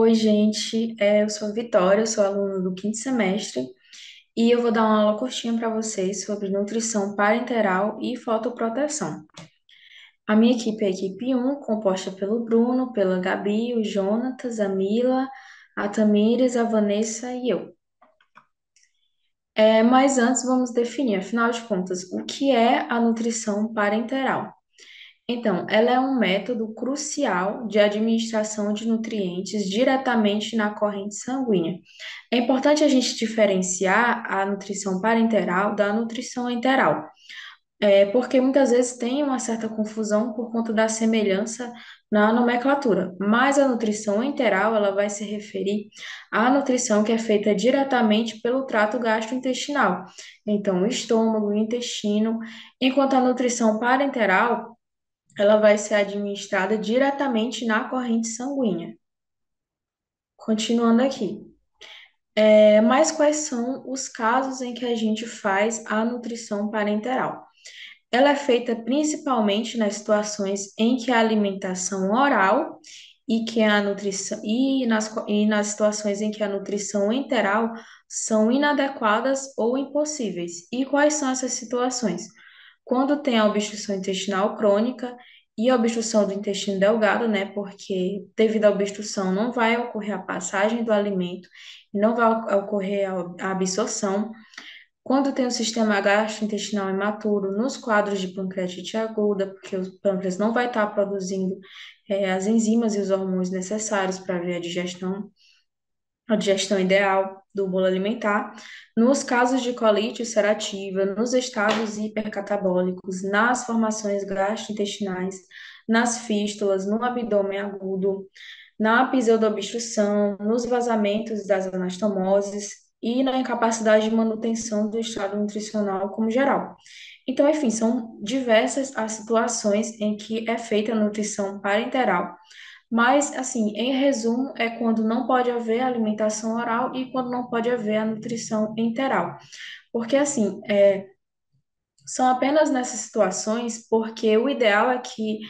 Oi, gente. Eu sou a Vitória, eu sou aluna do quinto semestre e eu vou dar uma aula curtinha para vocês sobre nutrição parenteral e fotoproteção. A minha equipe é a equipe um, composta pelo Bruno, pela Gabi, o Jonatas, a Mila, a Tamires, a Vanessa e eu. Mas antes vamos definir, afinal de contas, o que é a nutrição parenteral. Então, ela é um método crucial de administração de nutrientes diretamente na corrente sanguínea. É importante a gente diferenciar a nutrição parenteral da nutrição enteral, porque muitas vezes tem uma certa confusão por conta da semelhança na nomenclatura. Mas a nutrição enteral, ela vai se referir à nutrição que é feita diretamente pelo trato gastrointestinal, então o estômago, o intestino, enquanto a nutrição parenteral ela vai ser administrada diretamente na corrente sanguínea. Continuando aqui. Mas quais são os casos em que a gente faz a nutrição parenteral? Ela é feita principalmente nas situações em que a alimentação oral e que a nutrição e nas situações em que a nutrição enteral são inadequadas ou impossíveis. E quais são essas situações? Quando tem a obstrução intestinal crônica e a obstrução do intestino delgado, né? Porque devido à obstrução não vai ocorrer a passagem do alimento, não vai ocorrer a absorção. Quando tem o sistema gastrointestinal imaturo, nos quadros de pancreatite aguda, porque o pâncreas não vai estar produzindo as enzimas e os hormônios necessários para ver a digestão ideal do bolo alimentar, nos casos de colite ulcerativa, nos estados hipercatabólicos, nas formações gastrointestinais, nas fístulas, no abdômen agudo, na pseudoobstrução, nos vazamentos das anastomoses e na incapacidade de manutenção do estado nutricional como geral. Então, enfim, são diversas as situações em que é feita a nutrição parenteral, mas, assim, em resumo, é quando não pode haver alimentação oral e quando não pode haver a nutrição enteral. Porque, assim, são apenas nessas situações porque o ideal é que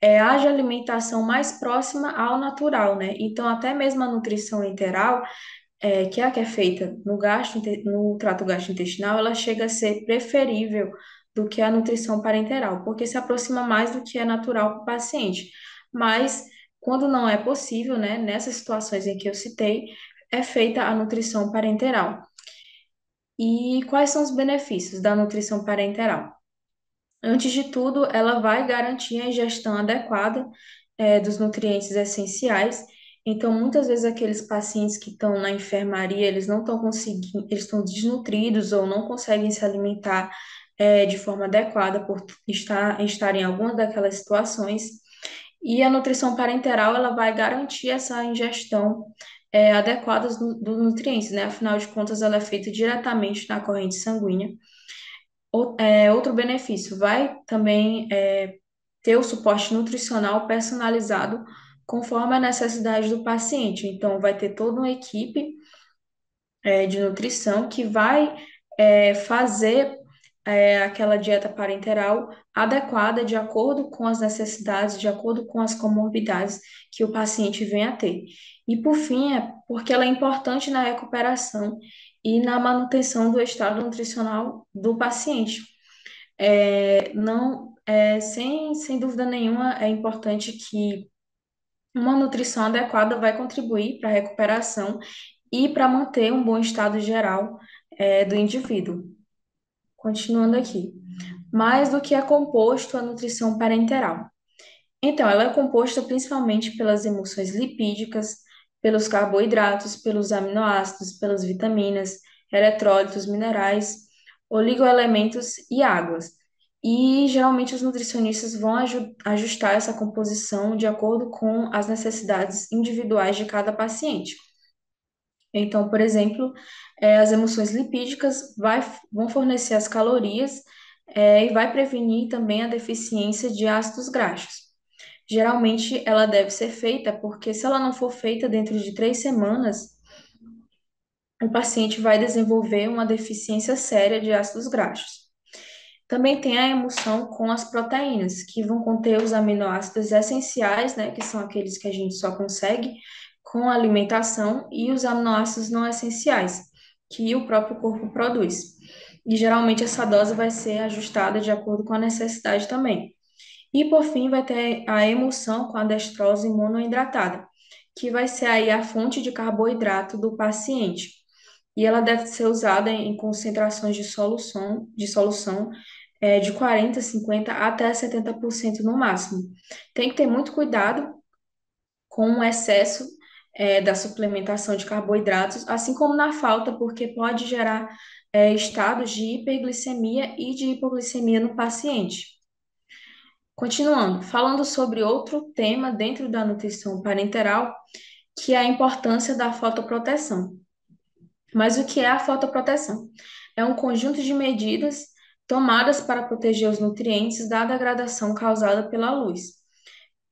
haja alimentação mais próxima ao natural, né? Então, até mesmo a nutrição enteral, que é a que é feita no trato gastrointestinal, ela chega a ser preferível do que a nutrição parenteral, porque se aproxima mais do que é natural para o paciente. Mas, quando não é possível, né, nessas situações em que eu citei, é feita a nutrição parenteral. E quais são os benefícios da nutrição parenteral? Antes de tudo, ela vai garantir a ingestão adequada, dos nutrientes essenciais. Então, muitas vezes aqueles pacientes que estão na enfermaria, eles não estão conseguindo, eles estão desnutridos ou não conseguem se alimentar, de forma adequada por estar em alguma daquelas situações. E a nutrição parenteral, ela vai garantir essa ingestão, adequada dos nutrientes, né? Afinal de contas, ela é feita diretamente na corrente sanguínea. Outro benefício, vai também ter o suporte nutricional personalizado conforme a necessidade do paciente. Então, vai ter toda uma equipe de nutrição que vai fazer aquela dieta parenteral adequada de acordo com as necessidades, de acordo com as comorbidades que o paciente vem a ter. E por fim, é porque ela é importante na recuperação e na manutenção do estado nutricional do paciente. Não, sem dúvida nenhuma, é importante que uma nutrição adequada vai contribuir para a recuperação e para manter um bom estado geral, do indivíduo. Continuando aqui. Mais do que é composto a nutrição parenteral. Então, ela é composta principalmente pelas emulsões lipídicas, pelos carboidratos, pelos aminoácidos, pelas vitaminas, eletrólitos, minerais, oligoelementos e águas. E geralmente os nutricionistas vão ajustar essa composição de acordo com as necessidades individuais de cada paciente. Então, por exemplo, as emulsões lipídicas vão fornecer as calorias, e vai prevenir também a deficiência de ácidos graxos. Geralmente, ela deve ser feita porque, se ela não for feita dentro de 3 semanas, o paciente vai desenvolver uma deficiência séria de ácidos graxos. Também tem a emulsão com as proteínas, que vão conter os aminoácidos essenciais, né, que são aqueles que a gente só consegue com a alimentação e os aminoácidos não essenciais, que o próprio corpo produz. E geralmente essa dose vai ser ajustada de acordo com a necessidade também. E por fim, vai ter a emulsão com a destrose monoidratada, que vai ser aí a fonte de carboidrato do paciente. E ela deve ser usada em concentrações de solução de 40, 50 até 70% no máximo. Tem que ter muito cuidado com o excesso da suplementação de carboidratos, assim como na falta, porque pode gerar estados de hiperglicemia e de hipoglicemia no paciente. Continuando, falando sobre outro tema dentro da nutrição parenteral, que é a importância da fotoproteção. Mas o que é a fotoproteção? É um conjunto de medidas tomadas para proteger os nutrientes da degradação causada pela luz.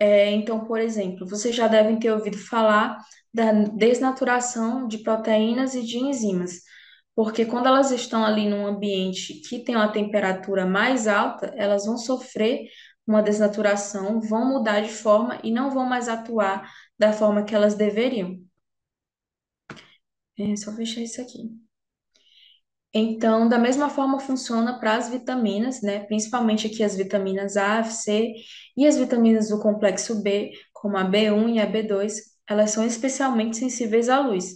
Então, por exemplo, vocês já devem ter ouvido falar da desnaturação de proteínas e de enzimas, porque quando elas estão ali num ambiente que tem uma temperatura mais alta, elas vão sofrer uma desnaturação, vão mudar de forma e não vão mais atuar da forma que elas deveriam. É só fechar isso aqui. Então, da mesma forma funciona para as vitaminas, né? Principalmente aqui as vitaminas A, C e as vitaminas do complexo B, como a B1 e a B2, elas são especialmente sensíveis à luz.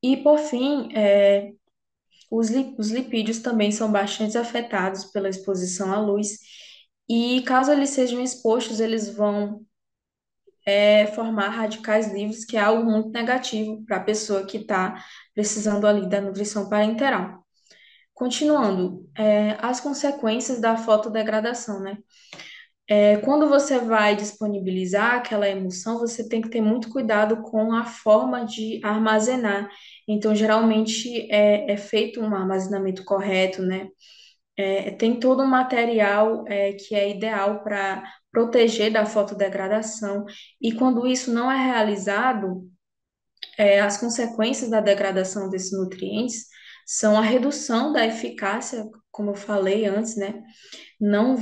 E, por fim, os lipídios também são bastante afetados pela exposição à luz. E caso eles sejam expostos, eles vão formar radicais livres, que é algo muito negativo para a pessoa que está precisando ali da nutrição parenteral. Continuando, as consequências da fotodegradação, né? Quando você vai disponibilizar aquela emulsão, você tem que ter muito cuidado com a forma de armazenar. Então, geralmente é feito um armazenamento correto, né? Tem todo um material que é ideal para proteger da fotodegradação. E quando isso não é realizado, as consequências da degradação desses nutrientes são a redução da eficácia, como eu falei antes, né? Não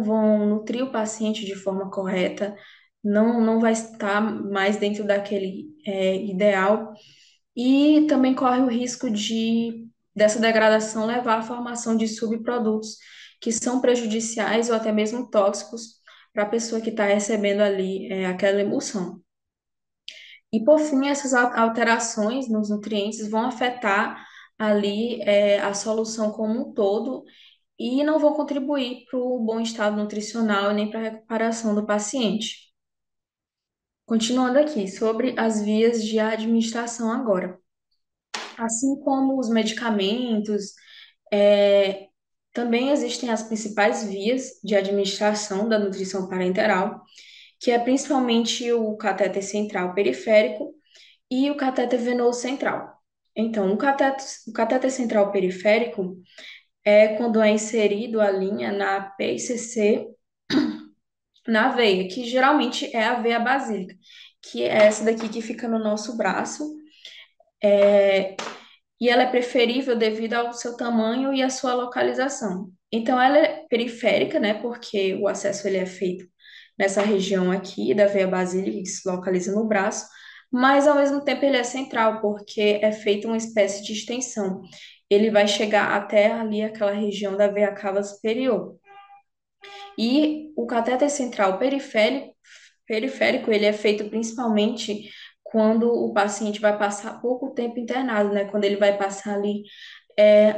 vão nutrir o paciente de forma correta, não vai estar mais dentro daquele ideal, e também corre o risco dessa degradação levar à formação de subprodutos que são prejudiciais ou até mesmo tóxicos para a pessoa que está recebendo ali aquela emulsão. E por fim, essas alterações nos nutrientes vão afetar ali a solução como um todo e não vão contribuir para o bom estado nutricional nem para a recuperação do paciente. Continuando aqui, sobre as vias de administração agora. Assim como os medicamentos, é, também existem as principais vias de administração da nutrição parenteral, que é principalmente o catéter central periférico e o catéter venoso central. Então, o catéter central periférico é quando é inserido a linha na PICC na veia, que geralmente é a veia basílica, que é essa daqui que fica no nosso braço, e ela é preferível devido ao seu tamanho e à sua localização. Então, ela é periférica, né, porque o acesso ele é feito nessa região aqui da veia basílica, que se localiza no braço, mas ao mesmo tempo ele é central, porque é feita uma espécie de extensão. Ele vai chegar até ali aquela região da veia cava superior. E o catéter central periférico, ele é feito principalmente quando o paciente vai passar pouco tempo internado, né? Quando ele vai passar ali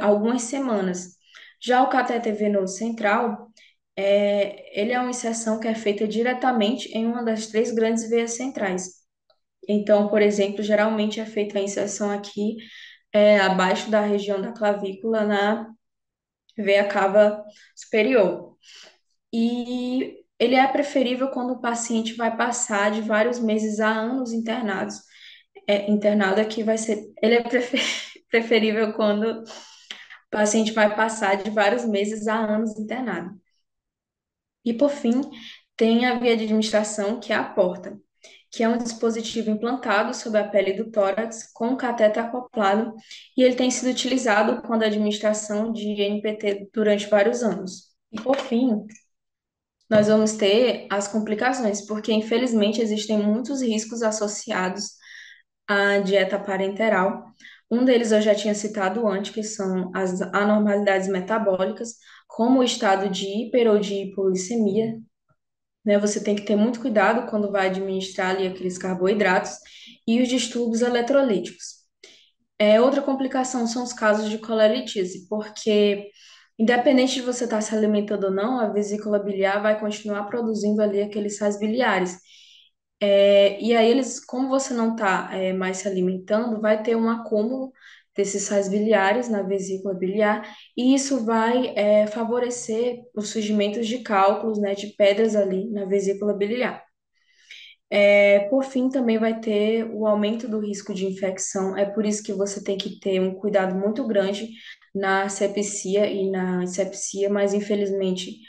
algumas semanas. Já o catéter venoso central, ele é uma inserção que é feita diretamente em uma das três grandes veias centrais. Então, por exemplo, geralmente é feita a inserção aqui, abaixo da região da clavícula, na veia cava superior. E ele é preferível quando o paciente vai passar de vários meses a anos internados. Internado aqui vai ser. Ele é preferível quando o paciente vai passar de vários meses a anos internado. E, por fim, tem a via de administração, que é a porta, que é um dispositivo implantado sobre a pele do tórax com um cateter acoplado, e ele tem sido utilizado quando a administração de NPT durante vários anos. E, por fim, nós vamos ter as complicações, porque infelizmente existem muitos riscos associados a dieta parenteral. Um deles eu já tinha citado antes, que são as anormalidades metabólicas, como o estado de hiper ou de hipoglicemia, né? Você tem que ter muito cuidado quando vai administrar ali aqueles carboidratos e os distúrbios eletrolíticos. Outra complicação são os casos de colelitise, porque independente de você estar se alimentando ou não, a vesícula biliar vai continuar produzindo ali aqueles sais biliares. E aí eles, como você não está mais se alimentando, vai ter um acúmulo desses sais biliares na vesícula biliar, e isso vai favorecer os surgimentos de cálculos, né, de pedras ali na vesícula biliar. Por fim, também vai ter o aumento do risco de infecção. É por isso que você tem que ter um cuidado muito grande na sepsia e na sepsia, mas infelizmente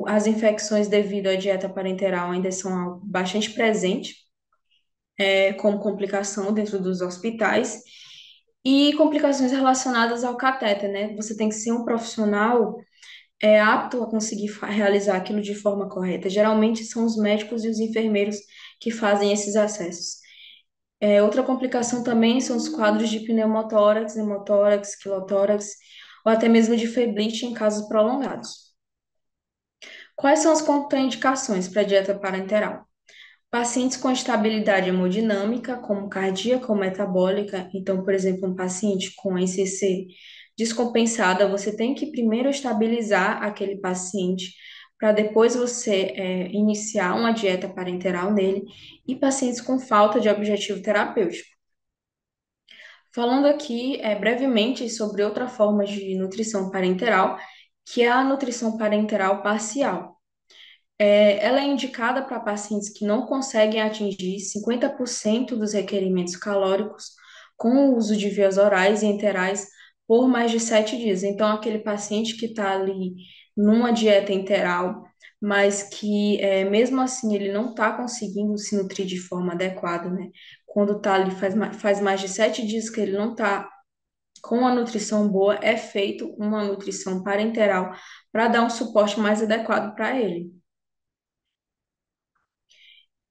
as infecções devido à dieta parenteral ainda são algo bastante presente, como complicação dentro dos hospitais. E complicações relacionadas ao catéter, né? Você tem que ser um profissional apto a conseguir realizar aquilo de forma correta. Geralmente são os médicos e os enfermeiros que fazem esses acessos. Outra complicação também são os quadros de pneumotórax, hemotórax, quilotórax, ou até mesmo de febrite em casos prolongados. Quais são as contraindicações para a dieta parenteral? Pacientes com estabilidade hemodinâmica, como cardíaca ou metabólica, então, por exemplo, um paciente com ICC descompensada, você tem que primeiro estabilizar aquele paciente para depois você iniciar uma dieta parenteral nele, e pacientes com falta de objetivo terapêutico. Falando aqui brevemente sobre outra forma de nutrição parenteral, que é a nutrição parenteral parcial. Ela é indicada para pacientes que não conseguem atingir 50% dos requerimentos calóricos com o uso de vias orais e enterais por mais de 7 dias. Então, aquele paciente que está ali numa dieta enteral, mas que mesmo assim ele não está conseguindo se nutrir de forma adequada, né? Quando está ali, faz mais de 7 dias que ele não está com a nutrição boa, é feito uma nutrição parenteral para dar um suporte mais adequado para ele.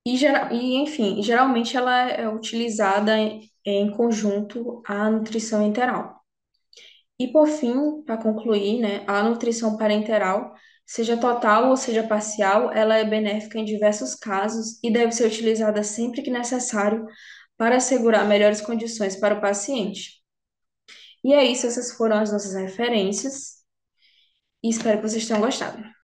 Enfim, geralmente ela é utilizada em conjunto à nutrição enteral. E por fim, para concluir, né, a nutrição parenteral, seja total ou seja parcial, ela é benéfica em diversos casos e deve ser utilizada sempre que necessário para assegurar melhores condições para o paciente. E é isso, essas foram as nossas referências e espero que vocês tenham gostado.